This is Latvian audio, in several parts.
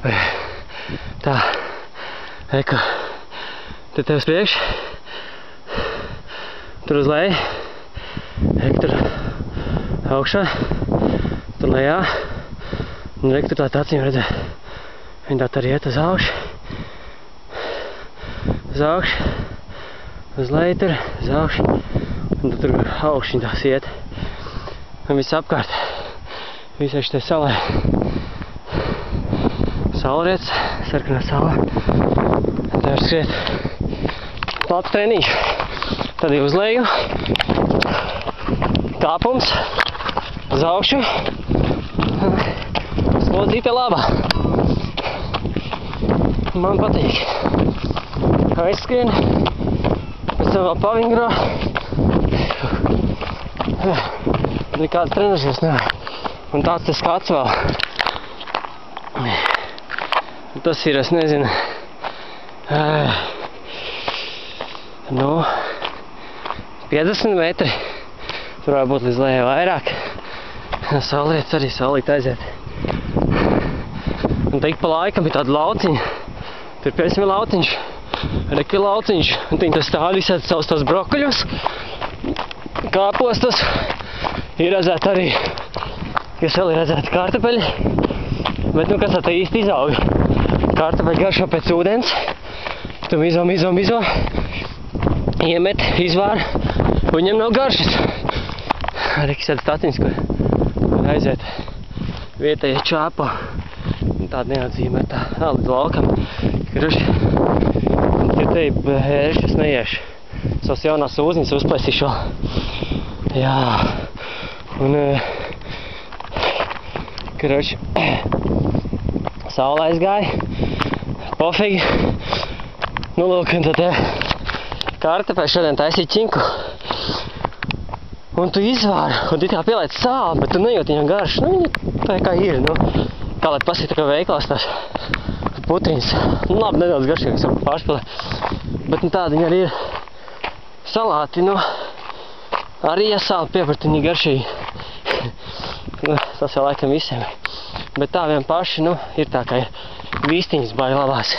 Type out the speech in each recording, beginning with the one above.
Tā, eka, te tev uz priekš, tur uz leju, eka tur augšā, tur lejā, un eka tur tā acīm redzē, viņa tā arī iet uz augšu, uz leju tur, uz augšu, un tur augšu viņa tās iet, un viss apkārt, visai šitai salai. Saulriets, sarkanā saula. Tā var skriet labs treniņš. Tad ir uz leju, kāpums, uz augšu, slodzīte labā. Man patīk. Aizskrien, pēc tam vēl pavingro. Nekāds trenažies nevajag. Un tāds tas skats vēl. Tas ir, es nezinu, nu, 50 metri. Tur var būt līdz lejai vairāk. Saulriets arī saulīt aiziet. Un te ik pa laikam ir tāda lauciņa. Tur pēcim ir lauciņš, reki ir lauciņš. Un viņi tas stāv visādi savus tos brokoļus, kāpostus. Ir redzēt arī, kas vēl ir redzēti kartupeļi. Bet nu, kas tā īsti izauga? Kartupeļi garšo pēc ūdens. Tu mizo, iemet, izvār, un viņam nav garšas. Arī kāds statiņas, kur aiziet vietējie čāpo. Tāda neatzīmē tā līdz laukam. Kruši, tie te ēršas neiešu. Savas jaunās uzņas uzplēsīšu vēl. Jā. Un, kruši, saula aizgāja. Pofīgi. Nu, lūk, un tad kartupeļi šodien taisīja ķinku. Un tu izvāri, un tu tā pielaic sāli, bet tu nejūti viņam garšu. Nu, viņa tā kā ir, nu. Kā lai pasīt tā kā veiklās tās putriņas. Nu, labi, nedaudz garšīgas var pārspēlēt. Bet nu tāda viņa arī ir salāti, nu. Arī ja sāli piepratiņi garšīgi. Nu, tas jau laikam visiem. Bet tā vien paši, nu, ir tā kā ir vīstiņas baigi labās.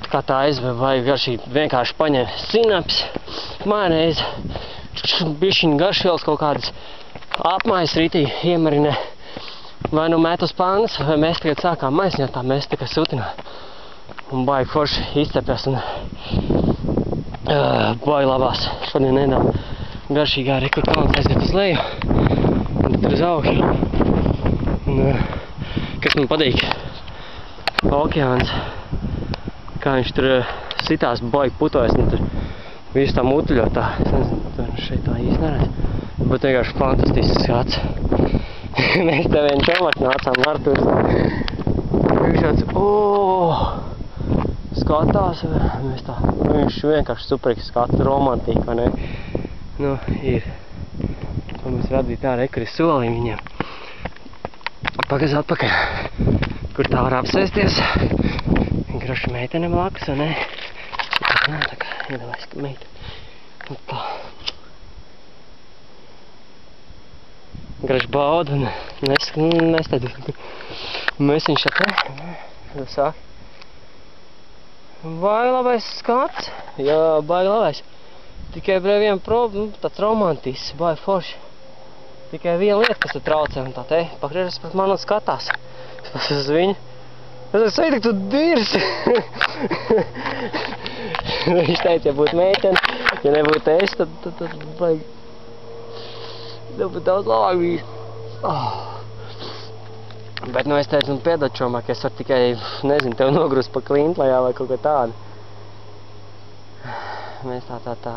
Kā tā aizve baigi garšīgi. Vienkārši paņem sinaps, majonēzi, bišķiņu garšvielas kaut kādas apmaiņas rītī iemarinē. Vai nu met uz pangas, vai mēs tagad sākām maisņot, tā mēs tikai sutināt. Un baigi forši izcepjas un baigi labās. Šodien nedaudz garšīgā arī, kur kalns aiziet uz leju. Un tur uz augšu. Un, kas man patīk, okeāns, kā viņš tur sitās baigi putojas, un tur visu tā mutuļot tā. Es nezinu, tur šeit tā īsti neredz. Bet vienkārši fantastisks skats. Mēs te vien čomats nācām Arturs. Viņš tāds, skatās, mēs tā, viņš vienkārši superīgs skats, romantika, vai ne? Nu, ir. Un mēs redzīt tā rekuri solīm viņiem. Pagaz atpakaļ, kur tā var apsēsties. Graši meitene blakus, vai ne? Tā kā iedalās, ka meitene. Un tā. Graši bauda un nestādīt. Mēs viņš tā sāk. Baigi labais skats. Jā, baigi labais. Tikai brīviem tāds romantisks, baigi forši. Tikai viena lieta, kas tu traucē, un tā te pagriežas pret mani un skatās. Es uz viņu. Es sveitik, tu dirsi! Viņš teica, ja būtu meitene, ja nebūtu es, tad baigi. Būtu daudz labāk bijis. Bet, nu, es teicu, un piedod čomāk, es varu tikai, nezinu, tev nogrūst pa klintlajā vai kaut ko tādu. Mēs tā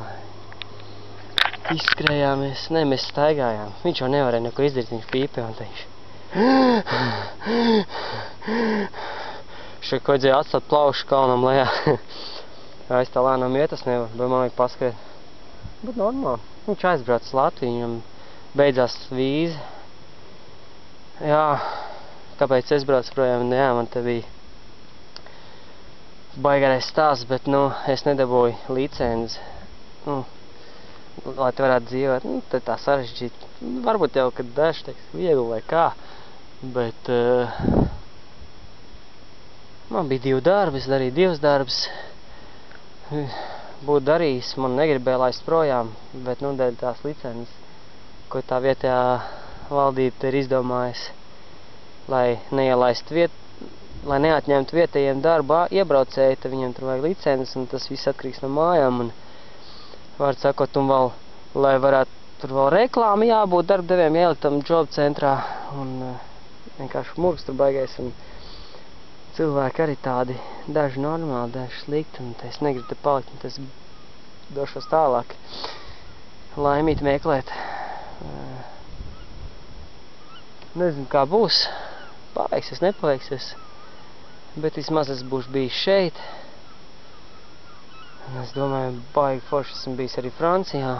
izskrējāmies. Ne, mēs staigājām. Viņš jau nevarēja neko izdarīt, viņš pīpē un teikš. Šeit kodzēja atstāt plaušu kalnam lejā. Aiz tā lēnām iet, es nevaru, bet man vajag paskriet. Bet normāli. Viņš aizbrauc uz Latviju, viņam beidzās vīza. Jā, kāpēc es braucu projām? Jā, man te bija baigarais stāsts, bet, nu, es nedabūju licenci. Nu, lai te varētu dzīvot, nu, te tā sarežģīt. Varbūt jau, kad daži teiks viegli vai kā, bet Man bija 2 darbi, es darīju 2 darbus. Būtu darījis, man negribēja laist projām, bet nu dēļ tās licences, ko tā vietējā valdība ir izdomājusi, lai neatņemtu vietējiem darbu iebraucēji, tad viņiem tur vajag licences, un tas viss atkarīgs no mājām, un vārds sakot, un vēl, lai varētu tur vēl reklāma jābūt darbdevējiem, ielikt tam job centrā, un vienkārši murgs tur baigais, un cilvēki arī tādi, daži normāli, daži slikti, un es negribu te palikt, un es došos tālāk laimīt meklēt. Nezinu, kā būs, paveiksies, nepaveiksies, bet vismaz es būšu bijis šeit. Un es domāju, baigi forši esmu bijis arī Francijā.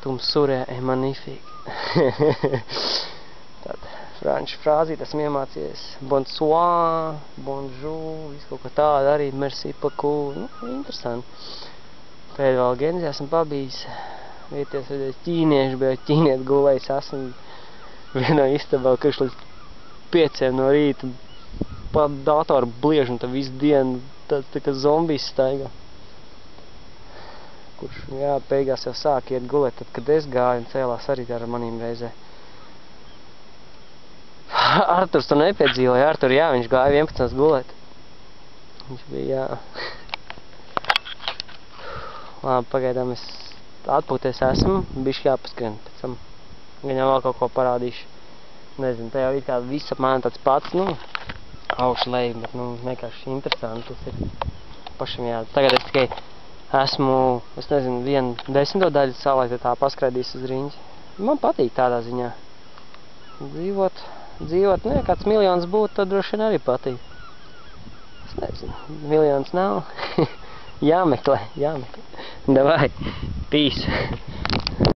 Tums surē est magnifique. Tāda franču frāzīte esmu iemācījies. Bonsoir, bonjour, visu kaut ko tādu arī, merci beaucoup. Nu, interesanti. Pēc vēl Genzē esmu pabijis. Vieties redzēs ķīnieši, bet ķīnieti gulējis esmu vienā istabā, kurš līdz 5 no rīta pa datoru bliež un tad visu dienu tāds tā kā zombijs staigā. Kurš, jā, beigās jau sāk iet gulēt, tad, kad es gāju un cēlās arī ar manīm reizē. Arturs to nepiedzīvoja. Artur, jā, viņš gāja 11 gulēt. Viņš bija, jā. Labi, pagaidām es atpūties esmu, bišķi jāpaskrien pēc tam. Gan jau vēl kaut ko parādīšu. Nezinu, tā jau ir kā viss apmēram tāds pats, nu, augšu leju, bet, nu, vienkārši interesanti tas ir pašam jā. Tagad es tikai esmu, es nezinu, 1/10 daļu salaizt tā paskraidījis uz riņķi. Man patīk tādā ziņā. Dzīvot, nu, ja kāds miljons būtu, tad droši vien arī patīk. Es nezinu, miljons nav. Jāmeklē. Davai, peace.